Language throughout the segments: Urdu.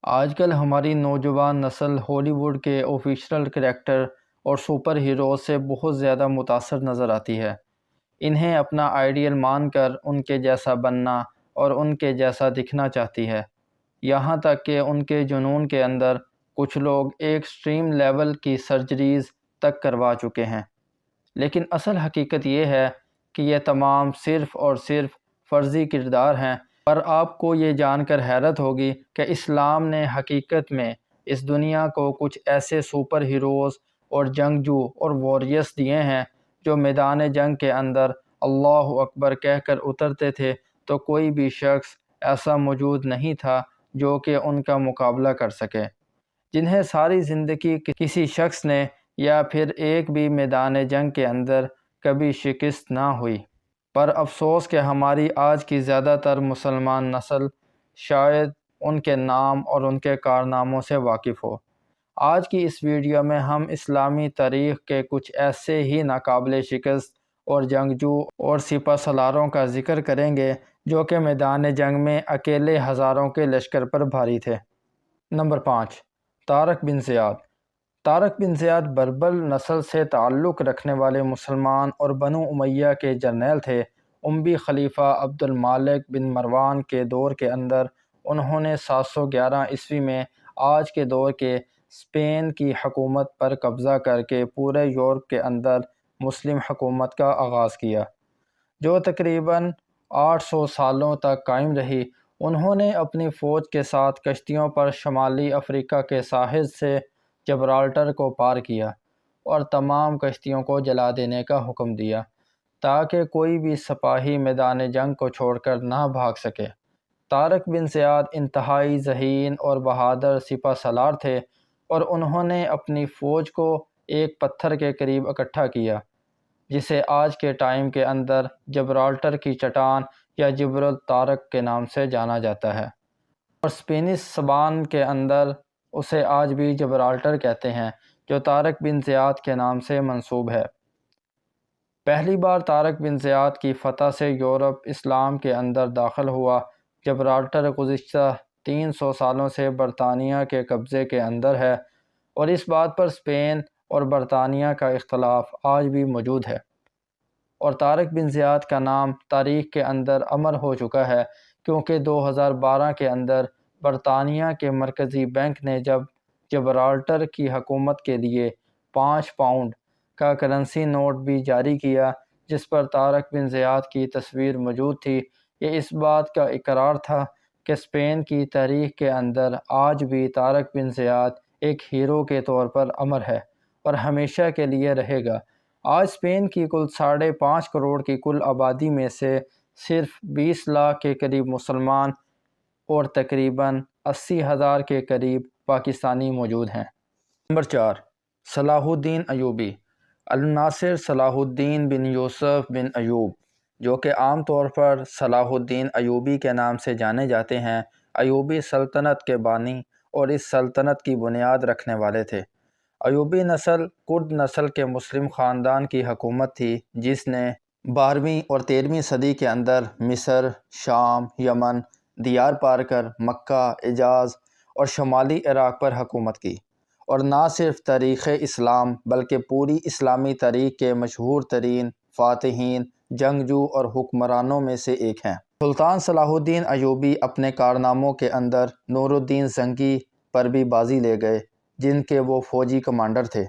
آج کل ہماری نوجوان نسل ہالی ووڈ کے آفیشنل کریکٹر اور سپر ہیروز سے بہت زیادہ متاثر نظر آتی ہے۔ انہیں اپنا آئیڈیل مان کر ان کے جیسا بننا اور ان کے جیسا دکھنا چاہتی ہے، یہاں تک کہ ان کے جنون کے اندر کچھ لوگ ایکسٹریم لیول کی سرجریز تک کروا چکے ہیں۔ لیکن اصل حقیقت یہ ہے کہ یہ تمام صرف اور صرف فرضی کردار ہیں، پر آپ کو یہ جان کر حیرت ہوگی کہ اسلام نے حقیقت میں اس دنیا کو کچھ ایسے سپر ہیروز اور جنگجو اور وارریئرز دیے ہیں جو میدان جنگ کے اندر اللہ اکبر کہہ کر اترتے تھے تو کوئی بھی شخص ایسا موجود نہیں تھا جو کہ ان کا مقابلہ کر سکے، جنہیں ساری زندگی کسی شخص نے یا پھر ایک بھی میدان جنگ کے اندر کبھی شکست نہ ہوئی۔ پر افسوس کہ ہماری آج کی زیادہ تر مسلمان نسل شاید ان کے نام اور ان کے کارناموں سے واقف ہو۔ آج کی اس ویڈیو میں ہم اسلامی تاریخ کے کچھ ایسے ہی ناقابل شکست اور جنگجو اور سپہ سالاروں کا ذکر کریں گے جو کہ میدان جنگ میں اکیلے ہزاروں کے لشکر پر بھاری تھے۔ نمبر 5، طارق بن زیاد۔ طارق بن زیاد بربر نسل سے تعلق رکھنے والے مسلمان اور بنو امیہ کے جرنیل تھے۔ اموی خلیفہ عبد المالک بن مروان کے دور کے اندر انہوں نے 711 عیسوی میں آج کے دور کے اسپین کی حکومت پر قبضہ کر کے پورے یورپ کے اندر مسلم حکومت کا آغاز کیا، جو تقریباً 800 سالوں تک قائم رہی۔ انہوں نے اپنی فوج کے ساتھ کشتیوں پر شمالی افریقہ کے ساحل سے جبرالٹر کو پار کیا اور تمام کشتیوں کو جلا دینے کا حکم دیا تاکہ کوئی بھی سپاہی میدان جنگ کو چھوڑ کر نہ بھاگ سکے۔ طارق بن زیاد انتہائی ذہین اور بہادر سپہ سالار تھے اور انہوں نے اپنی فوج کو ایک پتھر کے قریب اکٹھا کیا جسے آج کے ٹائم کے اندر جبرالٹر کی چٹان یا جبل الطارق کے نام سے جانا جاتا ہے، اور اسپینش زبان کے اندر اسے آج بھی جبرالٹر کہتے ہیں، جو طارق بن زیاد کے نام سے منسوب ہے۔ پہلی بار طارق بن زیاد کی فتح سے یورپ اسلام کے اندر داخل ہوا۔ جبرالٹر گزشتہ 300 سالوں سے برطانیہ کے قبضے کے اندر ہے، اور اس بات پر اسپین اور برطانیہ کا اختلاف آج بھی موجود ہے، اور طارق بن زیاد کا نام تاریخ کے اندر امر ہو چکا ہے کیونکہ 2012 کے اندر برطانیہ کے مرکزی بینک نے جب جبرالٹر کی حکومت کے لیے 5 پاؤنڈ کا کرنسی نوٹ بھی جاری کیا جس پر طارق بن زیاد کی تصویر موجود تھی، یہ اس بات کا اقرار تھا کہ اسپین کی تاریخ کے اندر آج بھی طارق بن زیاد ایک ہیرو کے طور پر امر ہے اور ہمیشہ کے لیے رہے گا۔ آج اسپین کی کل 5.5 کروڑ کی کل آبادی میں سے صرف 20 لاکھ کے قریب مسلمان اور تقریباً 80,000 کے قریب پاکستانی موجود ہیں۔ نمبر 4، صلاح الدین ایوبی۔ الناصر صلاح الدین بن یوسف بن ایوب، جو کہ عام طور پر صلاح الدین ایوبی کے نام سے جانے جاتے ہیں، ایوبی سلطنت کے بانی اور اس سلطنت کی بنیاد رکھنے والے تھے۔ ایوبی نسل کرد نسل کے مسلم خاندان کی حکومت تھی جس نے 12ویں اور 13ویں صدی کے اندر مصر، شام، یمن، دیار پار کر مکہ، حجاز اور شمالی عراق پر حکومت کی، اور نہ صرف تاریخ اسلام بلکہ پوری اسلامی تاریخ کے مشہور ترین فاتحین، جنگجو اور حکمرانوں میں سے ایک ہیں۔ سلطان صلاح الدین ایوبی اپنے کارناموں کے اندر نور الدین زنگی پر بھی بازی لے گئے جن کے وہ فوجی کمانڈر تھے،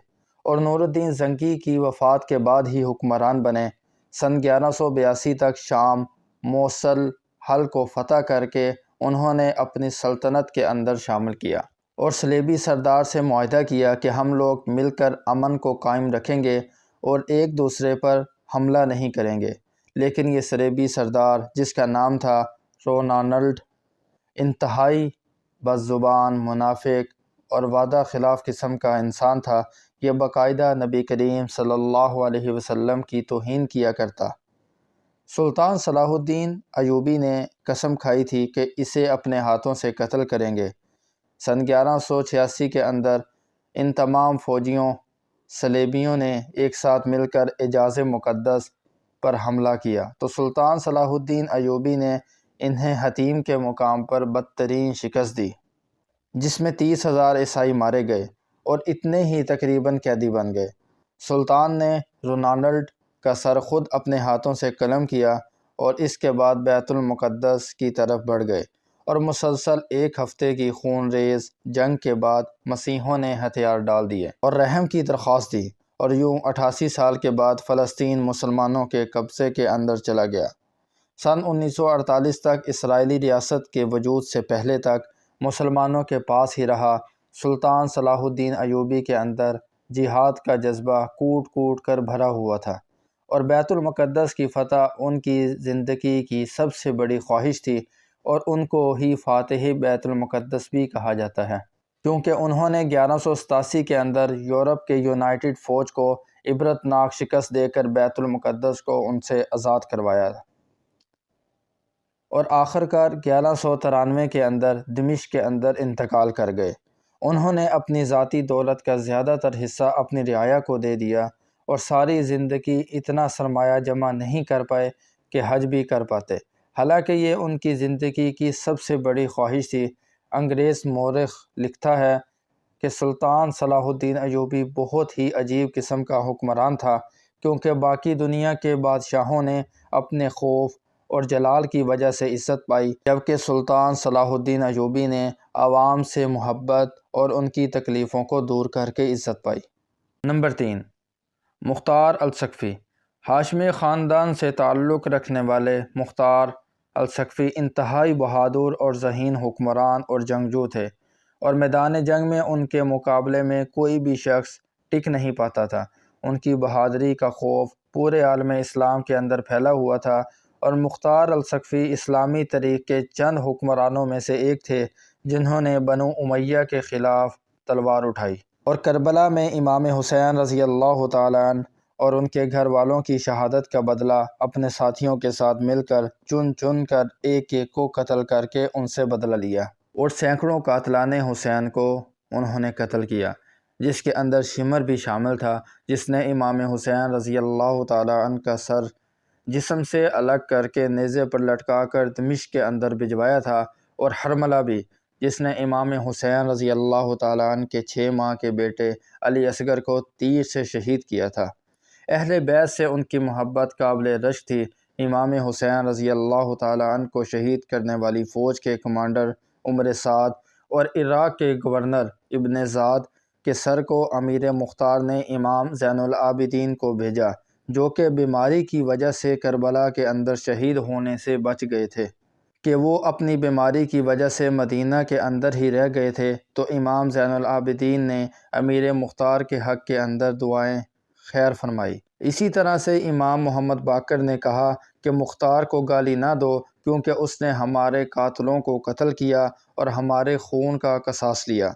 اور نور الدین زنگی کی وفات کے بعد ہی حکمران بنے۔ سن 1182 تک شام، موصل، حل کو فتح کر کے انہوں نے اپنی سلطنت کے اندر شامل کیا اور صلیبی سردار سے معاہدہ کیا کہ ہم لوگ مل کر امن کو قائم رکھیں گے اور ایک دوسرے پر حملہ نہیں کریں گے، لیکن یہ صلیبی سردار جس کا نام تھا رونالڈ، انتہائی بدزبان، منافق اور وعدہ خلاف قسم کا انسان تھا۔ یہ باقاعدہ نبی کریم صلی اللہ علیہ وسلم کی توہین کیا کرتا۔ سلطان صلاح الدین ایوبی نے قسم کھائی تھی کہ اسے اپنے ہاتھوں سے قتل کریں گے۔ سن 1186 کے اندر ان تمام فوجیوں صلیبیوں نے ایک ساتھ مل کر حجاز مقدس پر حملہ کیا تو سلطان صلاح الدین ایوبی نے انہیں حطیم کے مقام پر بدترین شکست دی۔ جس میں 30,000 عیسائی مارے گئے اور اتنے ہی تقریباً قیدی بن گئے۔ سلطان نے رونالڈ کا سر خود اپنے ہاتھوں سے قلم کیا اور اس کے بعد بیت المقدس کی طرف بڑھ گئے، اور مسلسل 1 ہفتے کی خون ریز جنگ کے بعد مسیحوں نے ہتھیار ڈال دیے اور رحم کی درخواست دی، اور یوں 88 سال کے بعد فلسطین مسلمانوں کے قبضے کے اندر چلا گیا۔ سن 1948 تک اسرائیلی ریاست کے وجود سے پہلے تک مسلمانوں کے پاس ہی رہا۔ سلطان صلاح الدین ایوبی کے اندر جہاد کا جذبہ کوٹ کوٹ کر بھرا ہوا تھا، اور بیت المقدس کی فتح ان کی زندگی کی سب سے بڑی خواہش تھی، اور ان کو ہی فاتح بیت المقدس بھی کہا جاتا ہے، کیونکہ انہوں نے 1187 کے اندر یورپ کے یونائٹڈ فوج کو عبرتناک شکست دے کر بیت المقدس کو ان سے آزاد کروایا، اور آخرکار 1193 کے اندر دمشق کے اندر انتقال کر گئے۔ انہوں نے اپنی ذاتی دولت کا زیادہ تر حصہ اپنی رعایا کو دے دیا، اور ساری زندگی اتنا سرمایہ جمع نہیں کر پائے کہ حج بھی کر پاتے، حالانکہ یہ ان کی زندگی کی سب سے بڑی خواہش تھی۔ انگریز مورخ لکھتا ہے کہ سلطان صلاح الدین ایوبی بہت ہی عجیب قسم کا حکمران تھا، کیونکہ باقی دنیا کے بادشاہوں نے اپنے خوف اور جلال کی وجہ سے عزت پائی، جبکہ سلطان صلاح الدین ایوبی نے عوام سے محبت اور ان کی تکلیفوں کو دور کر کے عزت پائی۔ نمبر 3، مختار الثقفی۔ ہاشمی خاندان سے تعلق رکھنے والے مختار الثقفی انتہائی بہادر اور ذہین حکمران اور جنگجو تھے، اور میدان جنگ میں ان کے مقابلے میں کوئی بھی شخص ٹک نہیں پاتا تھا۔ ان کی بہادری کا خوف پورے عالم اسلام کے اندر پھیلا ہوا تھا، اور مختار الثقفی اسلامی تاریخ کے چند حکمرانوں میں سے ایک تھے جنہوں نے بنو امیہ کے خلاف تلوار اٹھائی، اور کربلا میں امام حسین رضی اللہ تعالیٰ عنہ اور ان کے گھر والوں کی شہادت کا بدلہ اپنے ساتھیوں کے ساتھ مل کر چن چن کر ایک ایک کو قتل کر کے ان سے بدلہ لیا، اور سینکڑوں قاتلان حسین کو انہوں نے قتل کیا، جس کے اندر شمر بھی شامل تھا، جس نے امام حسین رضی اللہ تعالیٰ عنہ کا سر جسم سے الگ کر کے نیزے پر لٹکا کر دمشق کے اندر بھجوایا تھا، اور حرملہ بھی، جس نے امام حسین رضی اللہ تعالیٰ عنہ کے 6 ماہ کے بیٹے علی اصغر کو تیر سے شہید کیا تھا۔ اہل بیت سے ان کی محبت قابل رشک تھی۔ امام حسین رضی اللہ تعالیٰ عنہ کو شہید کرنے والی فوج کے کمانڈر عمر سعد اور عراق کے گورنر ابن زیاد کے سر کو امیر مختار نے امام زین العابدین کو بھیجا، جو کہ بیماری کی وجہ سے کربلا کے اندر شہید ہونے سے بچ گئے تھے، کہ وہ اپنی بیماری کی وجہ سے مدینہ کے اندر ہی رہ گئے تھے، تو امام زین العابدین نے امیر مختار کے حق کے اندر دعائیں خیر فرمائی۔ اسی طرح سے امام محمد باقر نے کہا کہ مختار کو گالی نہ دو، کیونکہ اس نے ہمارے قاتلوں کو قتل کیا اور ہمارے خون کا قصاص لیا۔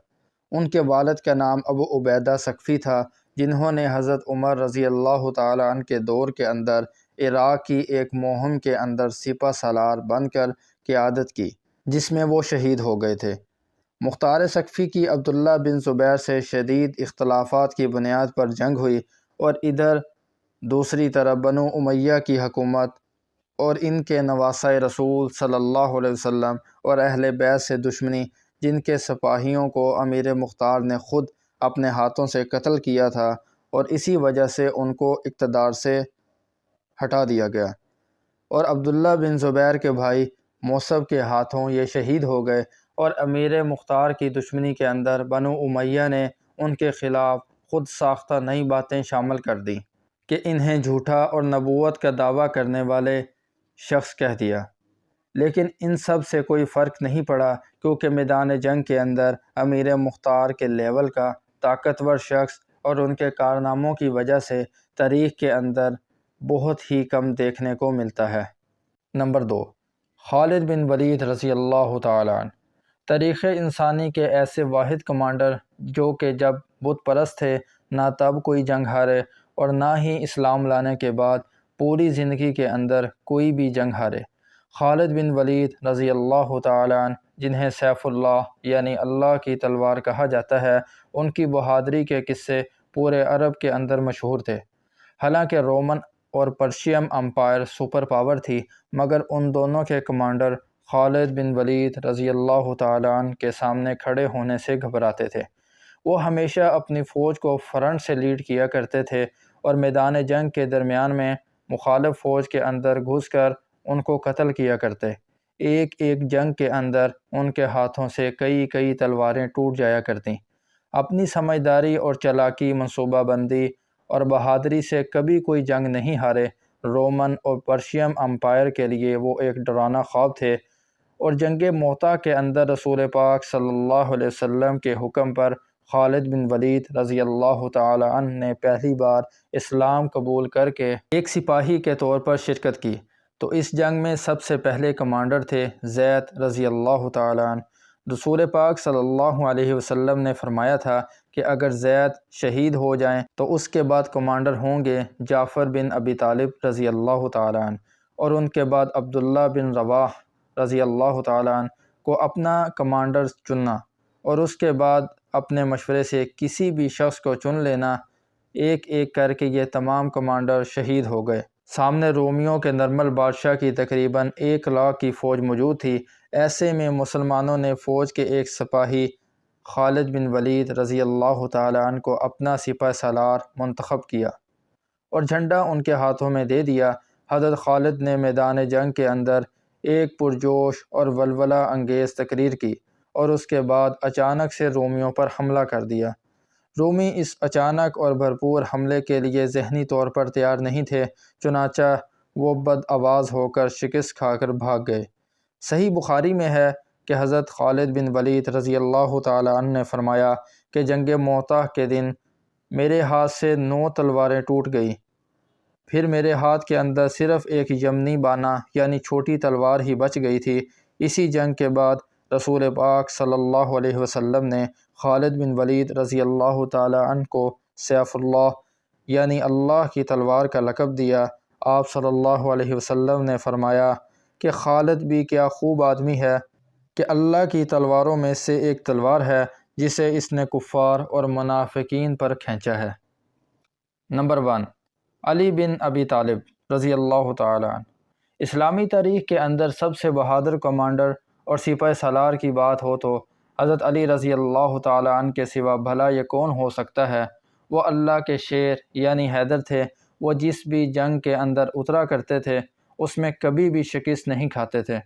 ان کے والد کا نام ابو عبیدہ ثقفی تھا، جنہوں نے حضرت عمر رضی اللہ تعالیٰ عنہ کے دور کے اندر عراق کی ایک مہم کے اندر سپہ سالار بن کر قیادت کی، جس میں وہ شہید ہو گئے تھے۔ مختار ثقفی کی عبداللہ بن زبیر سے شدید اختلافات کی بنیاد پر جنگ ہوئی، اور ادھر دوسری طرف بنو امیہ کی حکومت اور ان کے نواسۂ رسول صلی اللہ علیہ وسلم اور اہل بیت سے دشمنی، جن کے سپاہیوں کو امیر مختار نے خود اپنے ہاتھوں سے قتل کیا تھا، اور اسی وجہ سے ان کو اقتدار سے ہٹا دیا گیا، اور عبداللہ بن زبیر کے بھائی موصب کے ہاتھوں یہ شہید ہو گئے، اور امیر مختار کی دشمنی کے اندر بنو امیہ نے ان کے خلاف خود ساختہ نئی باتیں شامل کر دیں کہ انہیں جھوٹا اور نبوت کا دعویٰ کرنے والے شخص کہہ دیا، لیکن ان سب سے کوئی فرق نہیں پڑا، کیونکہ میدان جنگ کے اندر امیر مختار کے لیول کا طاقتور شخص اور ان کے کارناموں کی وجہ سے تاریخ کے اندر بہت ہی کم دیکھنے کو ملتا ہے۔ نمبر 2، خالد بن ولید رضی اللہ تعالیٰ عنہ۔ تاریخ انسانی کے ایسے واحد کمانڈر جو کہ جب بت پرست تھے، نہ تب کوئی جنگ ہارے اور نہ ہی اسلام لانے کے بعد پوری زندگی کے اندر کوئی بھی جنگ ہارے۔ خالد بن ولید رضی اللہ تعالیٰ عنہ، جنہیں سیف اللہ یعنی اللہ کی تلوار کہا جاتا ہے، ان کی بہادری کے قصے پورے عرب کے اندر مشہور تھے۔ حالانکہ رومن اور پرشیم امپائر سپر پاور تھی، مگر ان دونوں کے کمانڈر خالد بن ولید رضی اللہ تعالیٰ عنہ کے سامنے کھڑے ہونے سے گھبراتے تھے۔ وہ ہمیشہ اپنی فوج کو فرنٹ سے لیڈ کیا کرتے تھے اور میدان جنگ کے درمیان میں مخالف فوج کے اندر گھس کر ان کو قتل کیا کرتے۔ ایک ایک جنگ کے اندر ان کے ہاتھوں سے کئی تلواریں ٹوٹ جایا کرتیں۔ اپنی سمجھداری اور چالاکی، منصوبہ بندی اور بہادری سے کبھی کوئی جنگ نہیں ہارے۔ رومن اور پرشیم امپائر کے لیے وہ ایک ڈرانا خواب تھے، اور جنگ موتا کے اندر رسول پاک صلی اللہ علیہ وسلم کے حکم پر خالد بن ولید رضی اللہ تعالی عنہ نے پہلی بار اسلام قبول کر کے ایک سپاہی کے طور پر شرکت کی۔ تو اس جنگ میں سب سے پہلے کمانڈر تھے زید رضی اللہ تعالی عنہ۔ رسول پاک صلی اللہ علیہ وسلم نے فرمایا تھا کہ اگر زید شہید ہو جائیں تو اس کے بعد کمانڈر ہوں گے جعفر بن ابی طالب رضی اللہ تعالی عنہ، اور ان کے بعد عبداللہ بن رواح رضی اللہ تعالی عنہ کو اپنا کمانڈر چننا، اور اس کے بعد اپنے مشورے سے کسی بھی شخص کو چن لینا۔ ایک ایک کر کے یہ تمام کمانڈر شہید ہو گئے۔ سامنے رومیوں کے نرمل بادشاہ کی تقریباً 1,00,000 کی فوج موجود تھی۔ ایسے میں مسلمانوں نے فوج کے ایک سپاہی خالد بن ولید رضی اللہ تعالی عنہ کو اپنا سپہ سالار منتخب کیا اور جھنڈا ان کے ہاتھوں میں دے دیا۔ حضرت خالد نے میدان جنگ کے اندر ایک پرجوش اور ولولہ انگیز تقریر کی، اور اس کے بعد اچانک سے رومیوں پر حملہ کر دیا۔ رومی اس اچانک اور بھرپور حملے کے لیے ذہنی طور پر تیار نہیں تھے، چنانچہ وہ بد آواز ہو کر شکست کھا کر بھاگ گئے۔ صحیح بخاری میں ہے کہ حضرت خالد بن ولید رضی اللہ تعالی عنہ نے فرمایا کہ جنگ موتا کے دن میرے ہاتھ سے 9 تلواریں ٹوٹ گئی، پھر میرے ہاتھ کے اندر صرف ایک یمنی بانا یعنی چھوٹی تلوار ہی بچ گئی تھی۔ اسی جنگ کے بعد رسول پاک صلی اللہ علیہ وسلم نے خالد بن ولید رضی اللہ تعالی عنہ کو سیف اللہ یعنی اللہ کی تلوار کا لقب دیا۔ آپ صلی اللہ علیہ وسلم نے فرمایا کہ خالد بھی کیا خوب آدمی ہے کہ اللہ کی تلواروں میں سے ایک تلوار ہے جسے اس نے کفار اور منافقین پر کھینچا ہے۔ نمبر 1، علی بن ابی طالب رضی اللہ تعالی عنہ۔ اسلامی تاریخ کے اندر سب سے بہادر کمانڈر اور سپہ سالار کی بات ہو تو حضرت علی رضی اللہ تعالی عنہ کے سوا بھلا یہ کون ہو سکتا ہے۔ وہ اللہ کے شیر یعنی حیدر تھے۔ وہ جس بھی جنگ کے اندر اترا کرتے تھے اس میں کبھی بھی شکست نہیں کھاتے تھے۔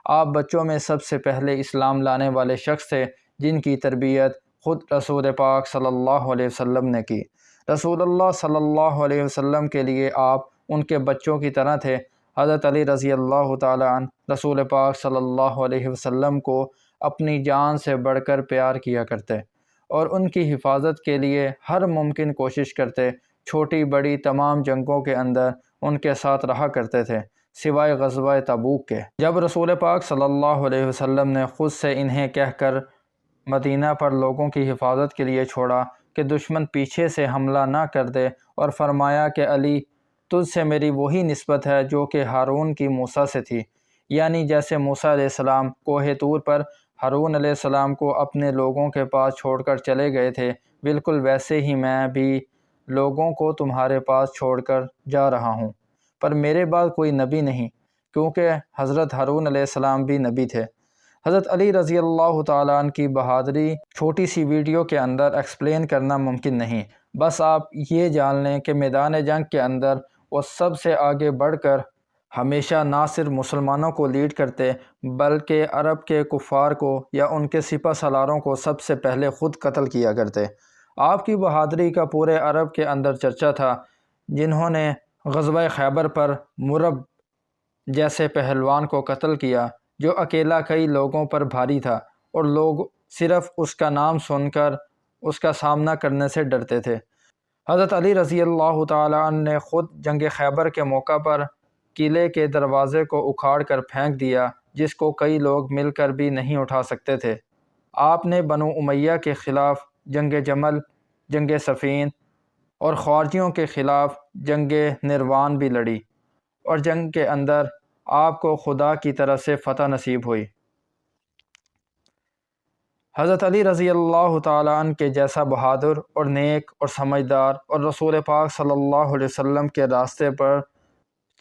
آپ بچوں میں سب سے پہلے اسلام لانے والے شخص تھے جن کی تربیت خود رسول پاک صلی اللہ علیہ وسلم نے کی۔ رسول اللہ صلی اللہ علیہ وسلم کے لیے آپ ان کے بچوں کی طرح تھے۔ حضرت علی رضی اللہ تعالی عنہ رسول پاک صلی اللہ علیہ وسلم کو اپنی جان سے بڑھ کر پیار کیا کرتے اور ان کی حفاظت کے لیے ہر ممکن کوشش کرتے۔ چھوٹی بڑی تمام جنگوں کے اندر ان کے ساتھ رہا کرتے تھے سوائے غزوہ تبوک کے، جب رسول پاک صلی اللہ علیہ وسلم نے خود سے انہیں کہہ کر مدینہ پر لوگوں کی حفاظت کے لیے چھوڑا کہ دشمن پیچھے سے حملہ نہ کر دے، اور فرمایا کہ علی تجھ سے میری وہی نسبت ہے جو کہ ہارون کی موسیٰ سے تھی، یعنی جیسے موسیٰ علیہ السلام کوہ طور پر ہارون علیہ السلام کو اپنے لوگوں کے پاس چھوڑ کر چلے گئے تھے، بالکل ویسے ہی میں بھی لوگوں کو تمہارے پاس چھوڑ کر جا رہا ہوں، پر میرے بعد کوئی نبی نہیں، کیونکہ حضرت ہارون علیہ السلام بھی نبی تھے۔ حضرت علی رضی اللہ تعالیٰ عنہ کی بہادری چھوٹی سی ویڈیو کے اندر ایکسپلین کرنا ممکن نہیں، بس آپ یہ جان لیں کہ میدان جنگ کے اندر وہ سب سے آگے بڑھ کر ہمیشہ نہ صرف مسلمانوں کو لیڈ کرتے بلکہ عرب کے کفار کو یا ان کے سپہ سالاروں کو سب سے پہلے خود قتل کیا کرتے۔ آپ کی بہادری کا پورے عرب کے اندر چرچا تھا، جنہوں نے غزوہ خیبر پر مرب جیسے پہلوان کو قتل کیا جو اکیلا کئی لوگوں پر بھاری تھا، اور لوگ صرف اس کا نام سن کر اس کا سامنا کرنے سے ڈرتے تھے۔ حضرت علی رضی اللہ تعالی عنہ نے خود جنگ خیبر کے موقع پر قلعے کے دروازے کو اکھاڑ کر پھینک دیا، جس کو کئی لوگ مل کر بھی نہیں اٹھا سکتے تھے۔ آپ نے بنو امیہ کے خلاف جنگ جمل، جنگ صفین اور خارجیوں کے خلاف جنگ نروان بھی لڑی، اور جنگ کے اندر آپ کو خدا کی طرف سے فتح نصیب ہوئی۔ حضرت علی رضی اللہ تعالیٰ عنہ کے جیسا بہادر اور نیک اور سمجھدار اور رسول پاک صلی اللہ علیہ وسلم کے راستے پر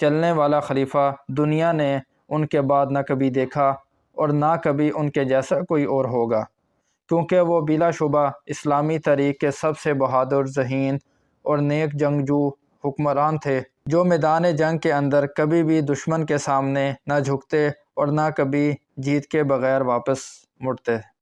چلنے والا خلیفہ دنیا نے ان کے بعد نہ کبھی دیکھا اور نہ کبھی ان کے جیسا کوئی اور ہوگا، کیونکہ وہ بلا شبہ اسلامی تاریخ کے سب سے بہادر، ذہین اور نیک جنگجو حکمران تھے، جو میدان جنگ کے اندر کبھی بھی دشمن کے سامنے نہ جھکتے اور نہ کبھی جیت کے بغیر واپس مڑتے۔